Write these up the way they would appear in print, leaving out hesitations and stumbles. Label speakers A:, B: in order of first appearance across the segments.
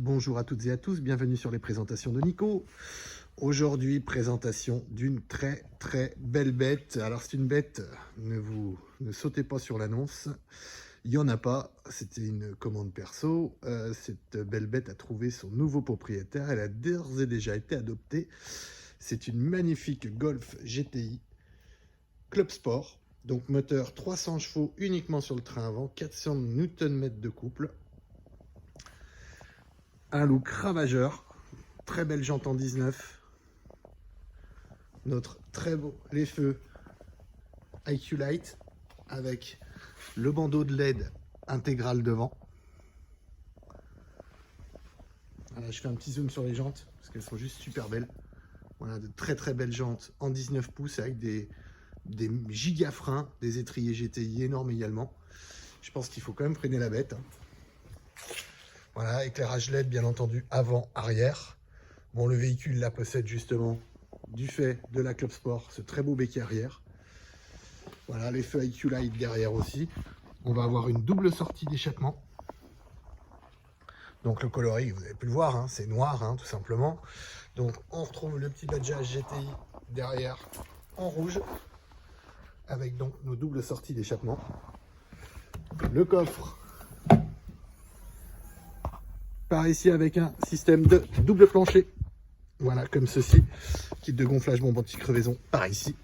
A: Bonjour à toutes et à tous, bienvenue sur les présentations de Nico. Aujourd'hui, présentation d'une très belle bête. Alors c'est une bête, ne sautez pas sur l'annonce, il n'y en a pas, c'était une commande perso. Cette belle bête a trouvé son nouveau propriétaire, elle a d'ores et déjà été adoptée. C'est une magnifique Golf GTI Club Sport, donc moteur 300 chevaux uniquement sur le train avant, 400 Nm de couple. Un look ravageur, très belle jante en 19. Notre très beau les feux IQ Light avec le bandeau de LED intégral devant. Voilà, je fais un petit zoom sur les jantes parce qu'elles sont juste super belles. Voilà, de très belles jantes en 19 pouces avec des giga freins, des étriers GTI énormes également. Je pense qu'il faut quand même freiner la bête. Voilà, éclairage LED bien entendu avant, arrière. Bon, le véhicule la possède justement du fait de la Club Sport, ce très beau béquet arrière. Voilà, les feux IQ Light derrière aussi. On va avoir une double sortie d'échappement. Donc le coloris, vous avez pu le voir, hein, c'est noir hein, tout simplement. Donc on retrouve le petit badgeage GTI derrière en rouge, avec donc nos doubles sorties d'échappement. Le coffre par ici avec un système de double plancher, voilà comme ceci, kit de gonflage bombe anti-crevaison par ici.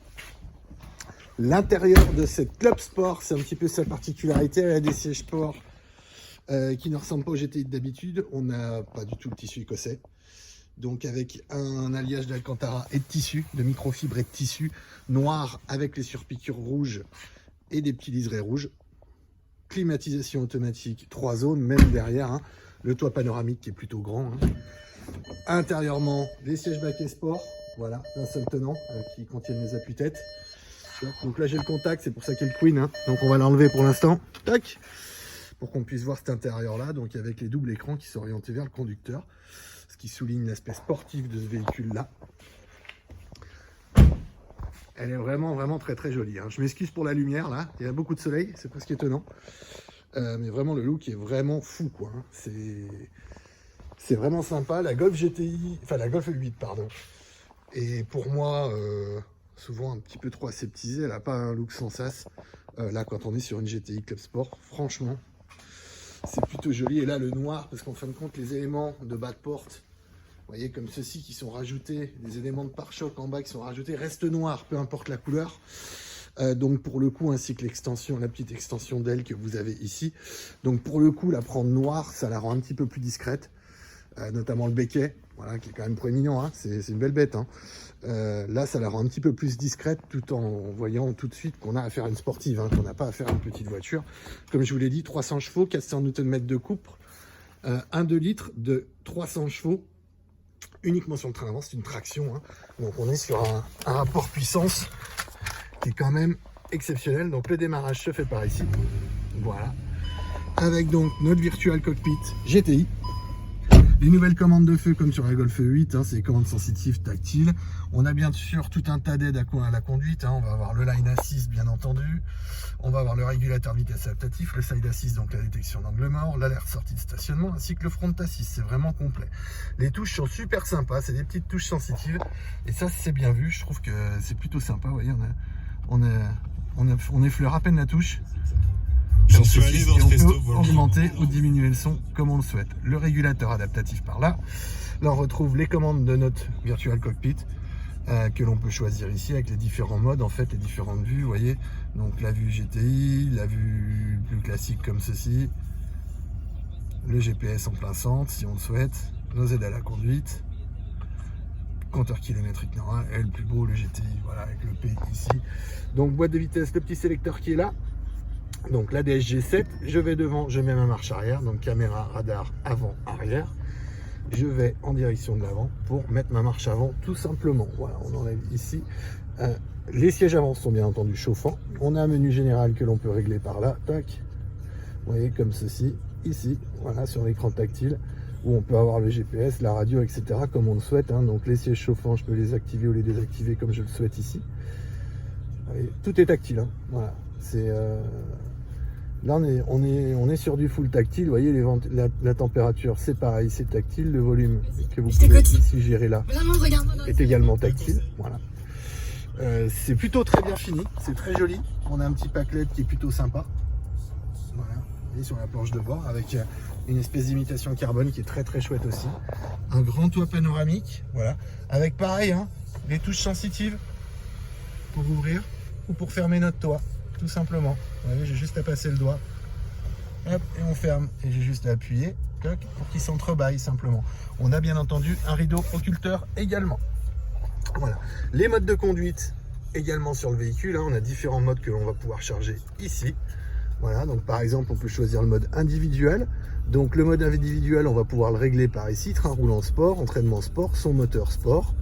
A: L'intérieur de cette Club Sport, c'est un petit peu sa particularité, elle a des sièges sport qui ne ressemblent pas au GTI d'habitude. On n'a pas du tout le tissu écossais, donc avec un alliage d'alcantara et de tissu, de microfibre et de tissu noir avec les surpiqûres rouges et des petits liserés rouges. Climatisation automatique 3 zones, même derrière, hein. Le toit panoramique qui est plutôt grand, hein. Intérieurement, les sièges baquets sport, voilà, d'un seul tenant qui contiennent les appuis-têtes. Donc là j'ai le contact, c'est pour ça qu'il y a le Queen, hein. Donc on va l'enlever pour l'instant, tac, pour qu'on puisse voir cet intérieur-là, donc avec les doubles écrans qui sont orientés vers le conducteur, ce qui souligne l'aspect sportif de ce véhicule-là. Elle est vraiment très jolie, hein. Je m'excuse pour la lumière là, il y a beaucoup de soleil, c'est presque étonnant. Mais vraiment le look est vraiment fou quoi, hein. C'est vraiment sympa. La Golf GTI, enfin la Golf 8 pardon, et pour moi souvent un petit peu trop aseptisée, elle n'a pas un look sans sas. Là quand on est sur une GTI Club Sport, franchement c'est plutôt joli. Et là le noir, parce qu'en fin de compte les éléments de bas de porte, vous voyez comme ceux-ci qui sont rajoutés, les éléments de pare-choc en bas qui sont rajoutés, restent noirs, peu importe la couleur. Donc pour le coup, ainsi que l'extension, la petite extension d'aile que vous avez ici. Donc pour le coup, la prendre noire, ça la rend un petit peu plus discrète. Notamment le béquet, voilà, qui est quand même proéminent, hein. C'est une belle bête, hein. Là, ça la rend un petit peu plus discrète, tout en voyant tout de suite qu'on a affaire à une sportive, hein, qu'on n'a pas affaire à une petite voiture. Comme je vous l'ai dit, 300 chevaux, 400 Nm de couple, 1 2 litres de 300 chevaux, uniquement sur le train avant, c'est une traction, hein. Donc on est sur un rapport puissance qui est quand même exceptionnel. Donc le démarrage se fait par ici, voilà, avec donc notre virtual cockpit GTI. Les nouvelles commandes de feu comme sur la Golf 8, hein, c'est les commandes sensitives tactiles. On a bien sûr tout un tas d'aides à la conduite, hein. On va avoir le line assist bien entendu, on va avoir le régulateur vitesse adaptatif, le side assist, donc la détection d'angle mort, l'alerte sortie de stationnement, ainsi que le front assist. C'est vraiment complet. Les touches sont super sympas, c'est des petites touches sensitives, et ça c'est bien vu, je trouve que c'est plutôt sympa. Vous voyez, on effleure à peine la touche.
B: J'en suis allé dans ce resto.
A: On peut augmenter ou diminuer le son comme on le souhaite. Le régulateur adaptatif par là. Là on retrouve les commandes de notre virtual cockpit que l'on peut choisir ici avec les différents modes, en fait les différentes vues, vous voyez. Donc la vue GTI, la vue plus classique comme ceci, le GPS en plein centre si on le souhaite, nos aides à la conduite, compteur kilométrique normal, et le plus beau, le GTI, voilà, avec le P ici. Donc boîte de vitesse, le petit sélecteur qui est là. Donc la DSG 7, je vais devant, je mets ma marche arrière, donc caméra, radar, avant, arrière. Je vais en direction de l'avant pour mettre ma marche avant tout simplement. Voilà, on enlève ici. Les sièges avant sont bien entendu chauffants. On a un menu général que l'on peut régler par là, tac. Vous voyez comme ceci, ici, voilà, sur l'écran tactile, où on peut avoir le GPS, la radio, etc. comme on le souhaite, hein. Donc les sièges chauffants, je peux les activer ou les désactiver comme je le souhaite ici. Vous voyez, tout est tactile, hein. Voilà, c'est Là, on est sur du full tactile. Vous voyez, la température, c'est pareil, c'est tactile. Le volume que vous pouvez ici gérer là est également tactile. Voilà. C'est plutôt très bien fini, c'est très joli. On a un petit pack LED qui est plutôt sympa. Voilà, vous voyez, sur la planche de bord avec une espèce d'imitation carbone qui est très très chouette aussi. Un grand toit panoramique, voilà, avec pareil, hein, les touches sensitives pour ouvrir ou pour fermer notre toit, tout simplement. Vous voyez, j'ai juste à passer le doigt, hop, et on ferme. Et j'ai juste à appuyer, toc, pour qu'il s'entrebâille simplement. On a bien entendu un rideau occulteur également. Voilà, les modes de conduite également sur le véhicule, hein. On a différents modes que l'on va pouvoir charger ici. Voilà, donc par exemple, on peut choisir le mode individuel. Donc le mode individuel, on va pouvoir le régler par ici, train roulant sport, entraînement sport, son moteur sport.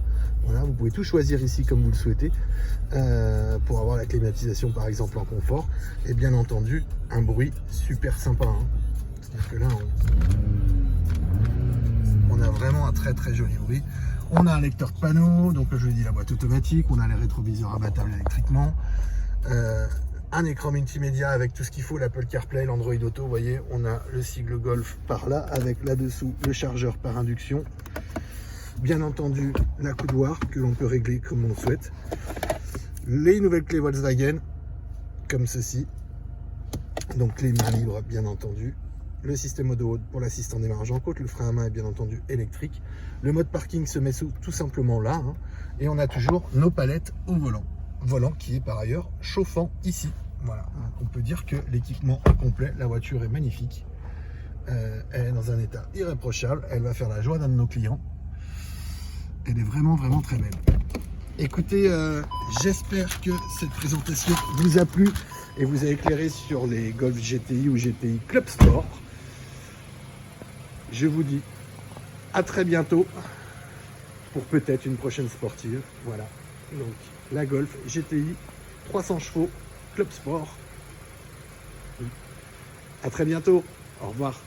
A: Voilà, vous pouvez tout choisir ici comme vous le souhaitez pour avoir la climatisation par exemple en confort. Et bien entendu, un bruit super sympa, hein. C'est-à-dire que là, on a vraiment un très très joli bruit. On a un lecteur de panneaux, donc je vous dis la boîte automatique, on a les rétroviseurs abattables électriquement, un écran multimédia avec tout ce qu'il faut, l'Apple CarPlay, l'Android Auto, vous voyez, on a le sigle Golf par là, avec là-dessous le chargeur par induction, bien entendu la coudoir que l'on peut régler comme on le souhaite, les nouvelles clés Volkswagen, comme ceci, donc clé main libre bien entendu, le système auto pour l'assistant démarrage en côte, le frein à main est bien entendu électrique. Le mode parking se met tout simplement là, hein, et on a toujours nos palettes au volant qui est par ailleurs chauffant ici. Voilà, donc on peut dire que l'équipement est complet, la voiture est magnifique, elle est dans un état irréprochable, elle va faire la joie d'un de nos clients. Elle est vraiment vraiment très belle. Écoutez, j'espère que cette présentation vous a plu et vous a éclairé sur les Golf GTI ou GTI Club Sport. Je vous dis à très bientôt pour peut-être une prochaine sportive. Voilà, donc la Golf GTI 300 chevaux Club Sport. À très bientôt, au revoir.